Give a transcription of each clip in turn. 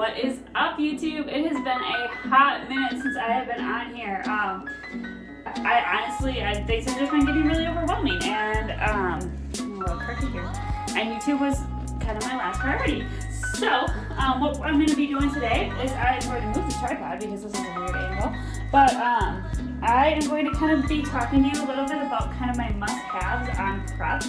What is up, YouTube? It has been a hot minute since I have been on here. I honestly things have just been getting really overwhelming, and I'm a little crooked here. And YouTube was kind of my last priority. So what I'm going to be doing today is I'm going to move the tripod because this is a weird angle. But I am going to kind of be talking to you a little bit about kind of my must-haves on prep.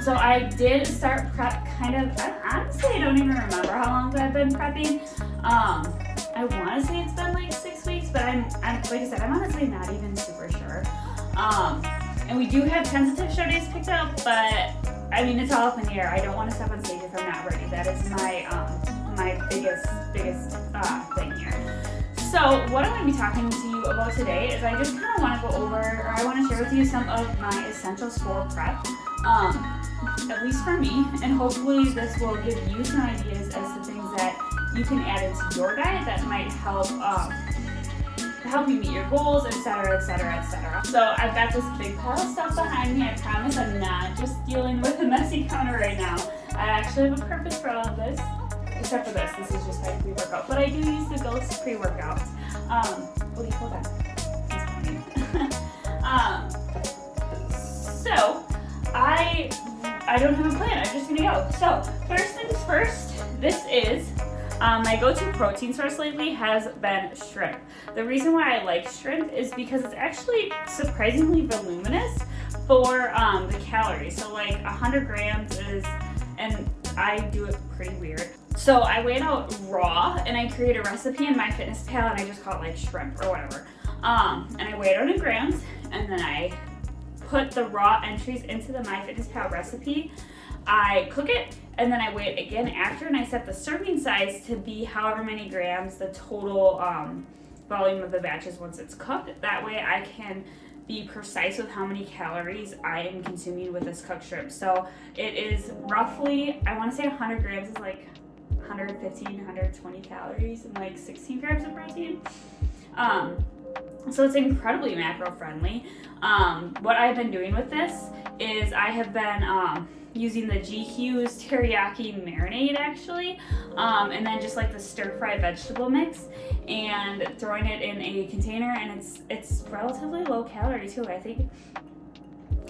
So I did start prep kind of, honestly I don't even remember how long I've been prepping. I want to say it's been like 6 weeks, but I'm like I said, I'm honestly not even super sure. And we do have tentative show days picked up, but I mean, it's all up in the air. I don't want to step on stage if I'm not ready. That is my my biggest thing here. So what I'm going to be talking to you about today is I just kind of want to go over, or I want to share with you some of my essentials for prep, at least for me, and hopefully this will give you some ideas as to things that you can add into your diet that might help you meet your goals, etc., etc., etc. So I've got this big pile of stuff behind me. I promise I'm not just dealing with a messy counter right now. I actually have a purpose for all of this. Except for this. This is just my pre-workout. But I do use the Glaze pre-workout. Hold on. So, I don't have a plan. I'm just going to go. So, first things first, this is my go-to protein source lately has been shrimp. The reason why I like shrimp is because it's actually surprisingly voluminous for the calories. So, like 100 grams is, and I do it pretty weird. So I weigh it out raw, and I create a recipe in MyFitnessPal, and I just call it like shrimp or whatever. And I weigh it out in grams, and then I put the raw entries into the MyFitnessPal recipe. I cook it, and then I weigh it again after, and I set the serving size to be however many grams the total volume of the batch is once it's cooked. That way I can be precise with how many calories I am consuming with this cooked shrimp. So it is roughly, I want to say 100 grams is like 115, 120 calories and like 16 grams of protein. So it's incredibly macro friendly. What I've been doing with this is I have been using the GQ's teriyaki marinade actually, and then just like the stir fry vegetable mix and throwing it in a container, and it's relatively low calorie too. I think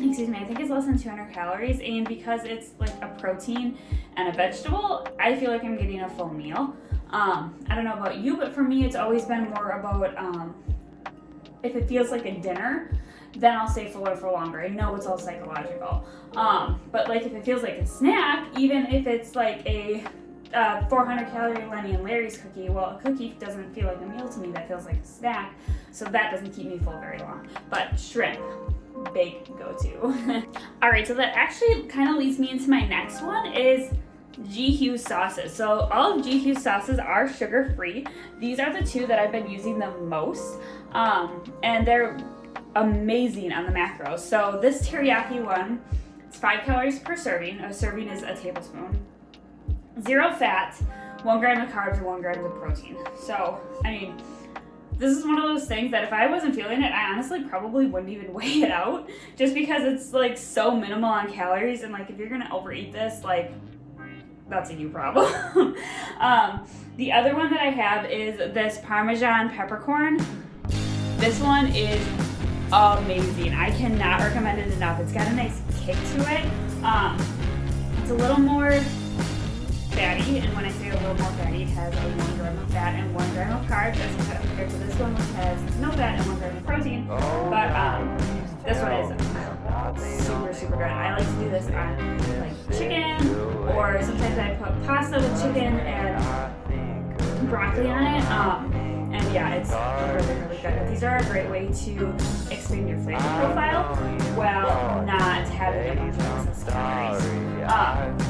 it's less than 200 calories, and because it's like a protein and a vegetable, I feel like I'm getting a full meal. I don't know about you, but for me it's always been more about if it feels like a dinner, then I'll stay fuller for longer. I know it's all psychological. But like if it feels like a snack, even if it's like a 400 calorie Lenny and Larry's cookie, well, a cookie doesn't feel like a meal to me, that feels like a snack, so that doesn't keep me full very long. But shrimp, big go-to. Alright, so that actually kind of leads me into my next one is GQ sauces. So all of GQ sauces are sugar-free. These are the two that I've been using the most, and they're amazing on the macros. So this teriyaki one, it's 5 calories per serving. A serving is a tablespoon. 0 fat, 1 gram of carbs, and 1 gram of protein. So, I mean, this is one of those things that if I wasn't feeling it, I honestly probably wouldn't even weigh it out, just because it's like so minimal on calories, and like if you're gonna overeat this, like that's a you problem. The other one that I have is this Parmesan peppercorn. This one is amazing. I cannot recommend it enough. It's got a nice kick to it. It's a little more fatty, and when I say a little more fatty, it has 1 gram of fat and 1 gram of carbs as compared to this one, which has no fat and 1 gram of protein. But this one is super, super good. I like to do this on like chicken, or sometimes I put pasta with chicken and broccoli on it. And yeah, it's really, really good. But these are a great way to expand your flavor profile while not having a bunch of excess calories.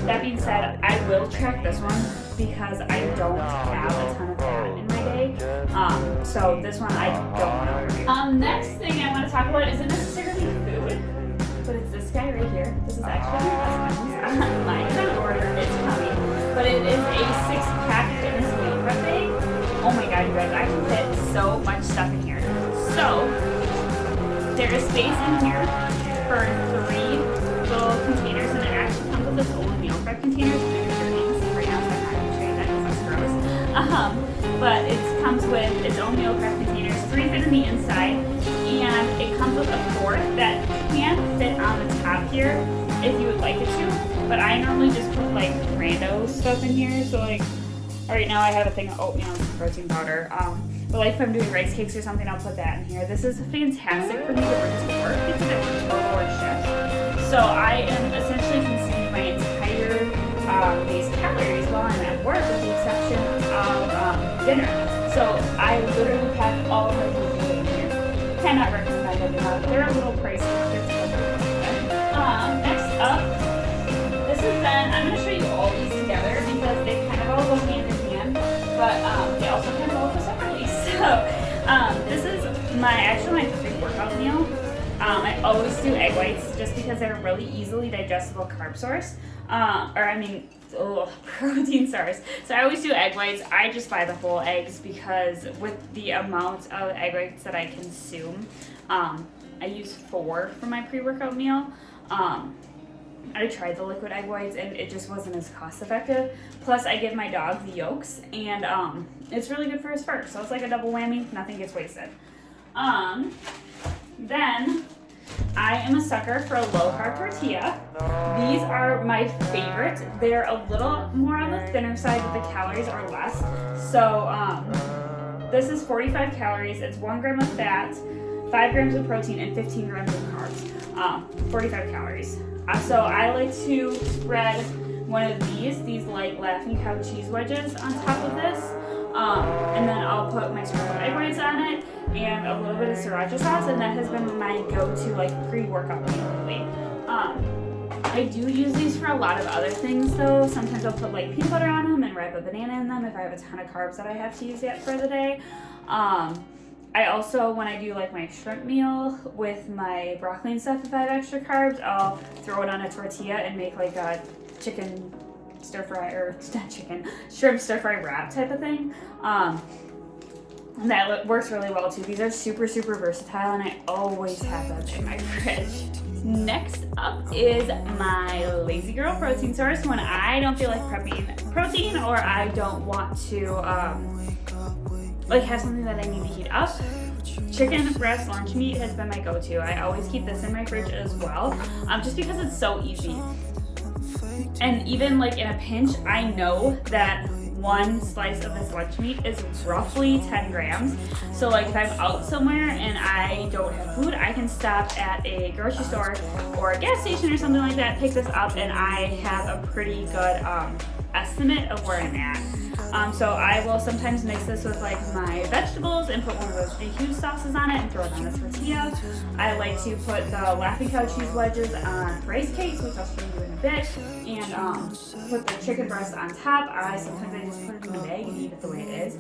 That being said, I will track this one because I don't have a ton of fat in my day. So this one I don't want to. Next thing I want to talk about isn't necessarily food, but it's this guy right here. This is actually my husband's. Mine is on order. It's coming, but it is a 6-pack fitness meal prep bag. Oh my god, you guys, I can fit so much stuff in here. So, there is space in here for 3 little containers, and it actually comes with this old meal prep containers. Right now, so I'm not going to show you that because But it comes with its own meal prep containers, 3 fit in the inside, and it comes with a 4th that can fit on the top here if you would like it to. But I normally just put like rando stuff in here. So like right now I have a thing of oatmeal and protein powder. But like if I'm doing rice cakes or something, I'll put that in here. This is fantastic for me to bring to work because it works total work shift. So I am essentially consuming my entire day's calories while I'm at work, with the exception of dinner. So I literally pack all of my food in here. Cannot recommend them. They're a little pricey. Next up, this is then, I'm going to show you all these together because they kind of all go hand in hand, but they also kind of all go separately. So this is my pre-workout meal. I always do egg whites just because they're a really easily digestible carb source. Protein source. So I always do egg whites. I just buy the whole eggs because with the amount of egg whites that I consume, I use 4 for my pre-workout meal. I tried the liquid egg whites and it just wasn't as cost effective. Plus I give my dog the yolks and it's really good for his fur. So it's like a double whammy, nothing gets wasted. Then I am a sucker for a low carb tortilla. These are my favorite. They're a little more on the thinner side, but the calories are less. So this is 45 calories. It's 1 gram of fat, 5 grams of protein, and 15 grams of carbs. 45 calories. So I like to spread one of these like Laughing Cow cheese wedges on top of this. And then I'll put my scrambled egg whites on it and a little bit of sriracha sauce, and that has been my go-to like pre-workout meal lately. I do use these for a lot of other things though. Sometimes I'll put like peanut butter on them and wrap a banana in them if I have a ton of carbs that I have to use yet for the day. I also, when I do like my shrimp meal with my broccoli and stuff, if I have extra carbs, I'll throw it on a tortilla and make like a chicken stir fry, or not chicken, shrimp stir fry wrap type of thing. That works really well too. These are super, super versatile and I always have them in my fridge. Next up is my Lazy Girl protein source. When I don't feel like prepping protein or I don't want to like have something that I need to heat up, chicken breast lunch meat has been my go-to. I always keep this in my fridge as well, just because it's so easy. And even like in a pinch, I know that 1 slice of this lunch meat is roughly 10 grams. So like if I'm out somewhere and I don't have food, I can stop at a grocery store or a gas station or something like that, pick this up, and I have a pretty good estimate of where I'm at. So I will sometimes mix this with like my vegetables and put one of those GQ sauces on it and throw it on the tortilla. I like to put the Laughing Cow cheese wedges on rice cakes, which I'll show you in a bit, and put the chicken breast on top. Sometimes I just put it in a bag and eat it the way it is.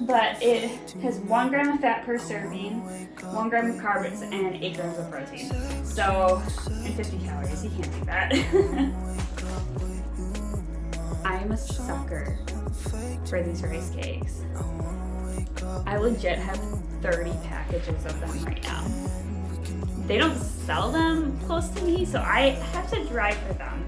But it has 1 gram of fat per serving, 1 gram of carbs, and 8 grams of protein. So, and 50 calories, you can't beat that. I'm a sucker for these rice cakes. I legit have 30 packages of them right now. They don't sell them close to me, so I have to drive for them.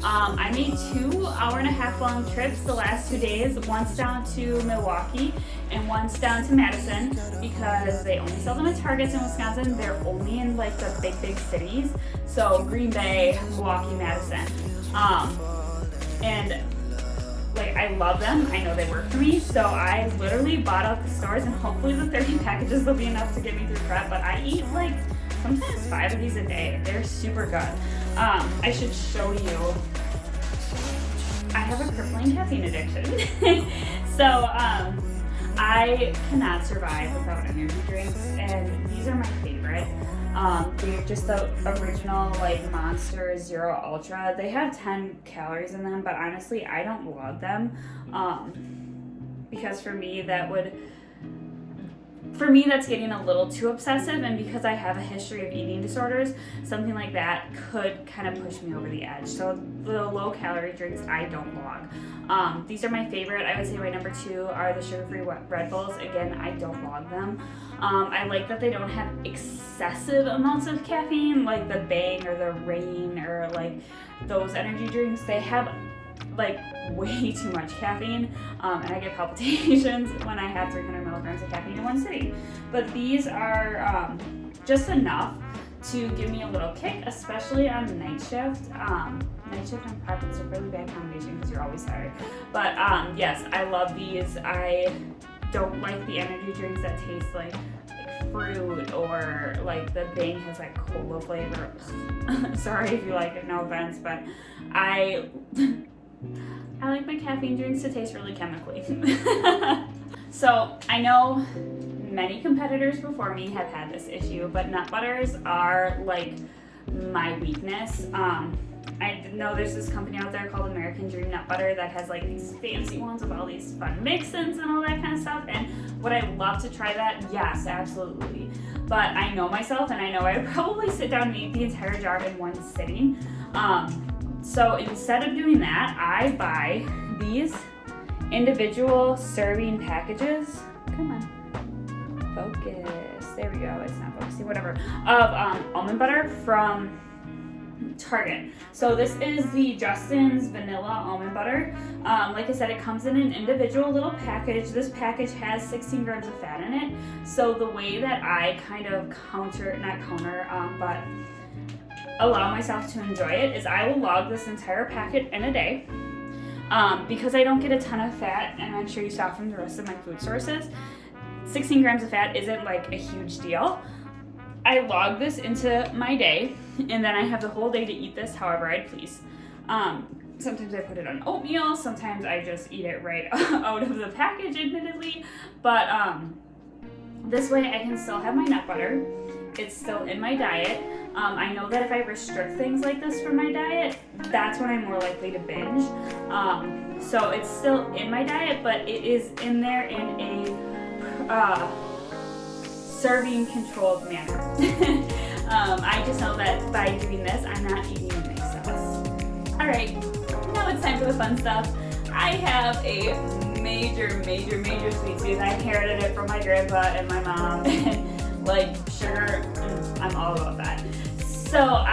I made 2 hour-and-a-half long trips the last 2 days, once down to Milwaukee and once down to Madison, because they only sell them at Targets in Wisconsin. They're only in like the big cities, so Green Bay, Milwaukee, Madison. And like I love them. I know they work for me, so I literally bought out the stores, and hopefully the 30 packages will be enough to get me through prep. But I eat like sometimes 5 of these a day. They're super good. I should show you. I have a crippling caffeine addiction, so I cannot survive without energy drinks, and these are my favorite. They're just the original like Monster Zero Ultra. They have 10 calories in them, but honestly I don't love them, because for me that's getting a little too obsessive, and because I have a history of eating disorders, something like that could kind of push me over the edge. So the low calorie drinks I don't log. These are my favorite. I would say my number 2 are the sugar-free Red Bulls. Again, I don't log them. I like that they don't have excessive amounts of caffeine like the Bang or the Reign or like those energy drinks. They have like way too much caffeine, and I get palpitations when I have 300 milligrams of caffeine in one sitting. But these are just enough to give me a little kick, especially on night shift. Night shift and prep is a really bad combination because you're always tired. But yes, I love these. I don't like the energy drinks that taste like fruit, or like the Bang has like cola flavor. Sorry if you like it, no offense, but I like my caffeine drinks to taste really chemically. So I know many competitors before me have had this issue, but nut butters are like my weakness. I know there's this company out there called American Dream Nut Butter that has like these fancy ones with all these fun mix-ins and all that kind of stuff. And would I love to try that? Yes, absolutely. But I know myself, and I know I would probably sit down and eat the entire jar in one sitting. So instead of doing that, I buy these individual serving packages. Come on, focus. There we go. It's not focusing. Whatever. Of almond butter from Target. So this is the Justin's Vanilla Almond Butter. Like I said, it comes in an individual little package. This package has 16 grams of fat in it. So the way that I kind of but allow myself to enjoy it is I will log this entire packet in a day. Because I don't get a ton of fat, and I'm sure you saw from the rest of my food sources, 16 grams of fat isn't like a huge deal. I log this into my day, and then I have the whole day to eat this however I please. Sometimes I put it on oatmeal, sometimes I just eat it right out of the package, admittedly. But this way I can still have my nut butter. It's still in my diet. I know that if I restrict things like this from my diet, that's when I'm more likely to binge. So it's still in my diet, but it is in there in a serving controlled manner. I just know that by doing this, I'm not eating a mixed sauce. All right, now it's time for the fun stuff. I have a major sweet tooth. I inherited it from my grandpa and my mom, and like sugar, I'm all about that. So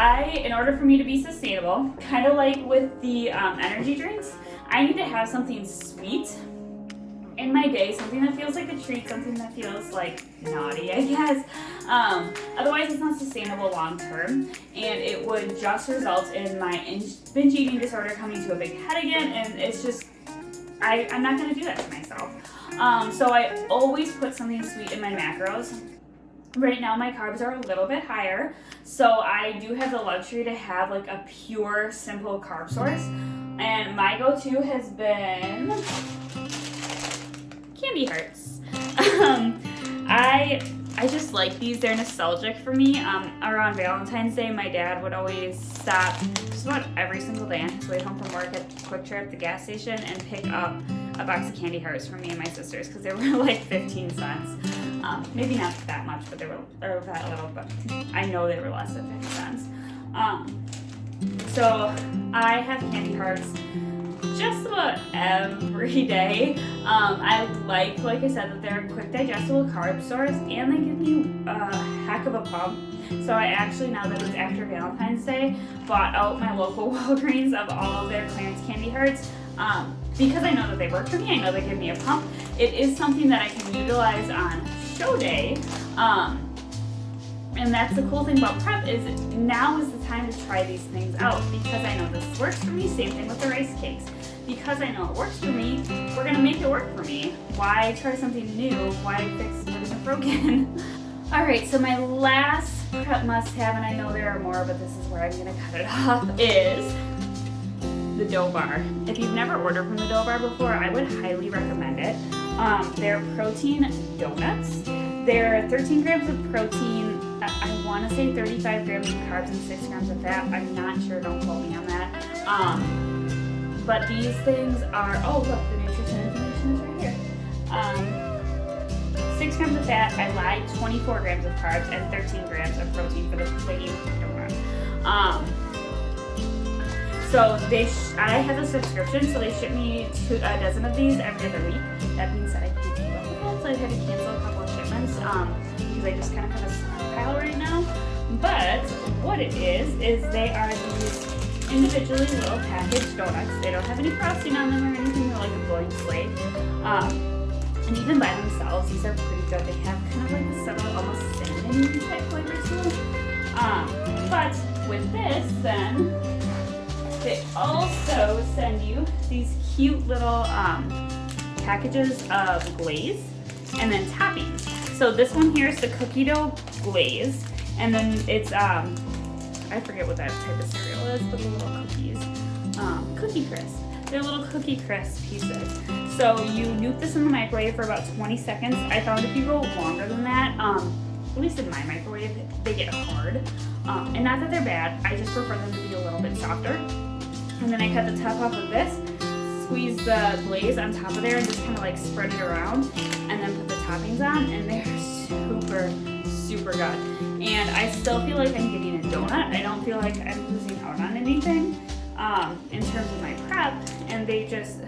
in order for me to be sustainable, kind of like with the energy drinks, I need to have something sweet in my day, something that feels like a treat, something that feels like naughty, I guess. Otherwise, it's not sustainable long term, and it would just result in my binge eating disorder coming to a big head again, and it's just, I'm not going to do that to myself. So I always put something sweet in my macros. Right now, my carbs are a little bit higher, so I do have the luxury to have like a pure, simple carb source, and my go-to has been candy hearts. I just like these. They're nostalgic for me. Around Valentine's Day, my dad would always stop just about every single day on his way home from work at Quick Trip at the gas station and pick up a box of candy hearts for me and my sisters because they were like 15 cents. Maybe not that much, but they were, or that little, but I know they were less than 50 cents. So I have candy hearts just about every day. I like I said, that they're a quick digestible carb source, and they give me a heck of a pump. So I actually, now that it's after Valentine's Day, bought out my local Walgreens of all of their clearance candy hearts. Because I know that they work for me, I know they give me a pump. It is something that I can utilize on show day. And that's the cool thing about prep, is now is the time to try these things out, because I know this works for me. Same thing with the rice cakes. Because I know it works for me, we're gonna make it work for me. Why try something new? Why fix what isn't broken? All right, so my last prep must-have, and I know there are more, but this is where I'm gonna cut it off, is the dough bar. If you've never ordered from the dough bar before, I would highly recommend it. They're protein donuts. They're 13 grams of protein, I want to say 35 grams of carbs and 6 grams of fat. I'm not sure, don't quote me on that. But these things are, oh look, the nutrition information is right here. 6 grams of fat, I lied, 24 grams of carbs, and 13 grams of protein for the plain donut. So I have a subscription, so they ship me a dozen of these every other week. That being said, I can't keep up with that, so I had to cancel a couple of shipments because I just kind of have a stockpile right now. But what it is they are these individually little packaged donuts. They don't have any frosting on them or anything. They're like a blank slate. And even by themselves, these are pretty good. They have kind of like a subtle, almost cinnamon type flavor to them. But with this, then they also send you these cute little packages of glaze and then toppings. So this one here is the cookie dough glaze, and then it's I forget what that type of cereal is, but the little cookies, Cookie Crisp. They're little Cookie Crisp pieces. So you nuke this in the microwave for about 20 seconds. I found if you go longer than that, at least in my microwave, they get hard. And not that they're bad, I just prefer them to be a little bit softer. And then I cut the top off of this, squeeze the glaze on top of there, and just kind of like spread it around, and then put the toppings on, and they're super good. And I still feel like I'm getting a donut. I don't feel like I'm losing out on anything in terms of my prep, and they just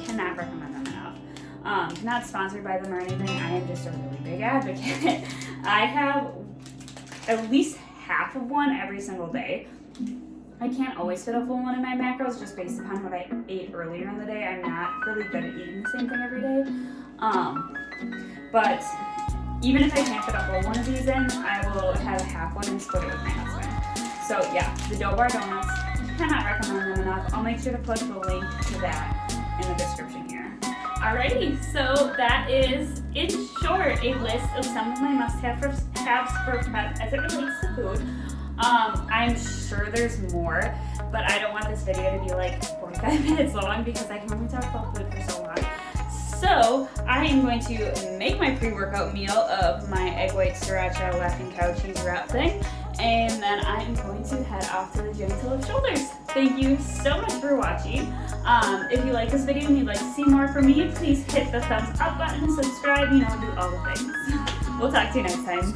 cannot recommend them enough. Not sponsored by them or anything. I am just a really big advocate. I have at least half of one every single day. I can't always fit a full one in my macros just based upon what I ate earlier in the day. I'm not really good at eating the same thing every day. But even if I can't fit a whole one of these in, I will have a half one and split it with my husband. So yeah, the dough bar donuts, cannot recommend them enough. I'll make sure to put the link to that in the description here. Alrighty, so that is, in short, a list of some of my must-haves for prep as it relates to food. I'm sure there's more, but I don't want this video to be like 45 minutes long because I can only talk about food for so long. So I am going to make my pre-workout meal of my egg white sriracha laughing cow cheese wrap thing, and then I am going to head off to the gym to lift shoulders. Thank you so much for watching. If you like this video and you'd like to see more from me, please hit the thumbs up button, subscribe, do all the things. We'll talk to you next time.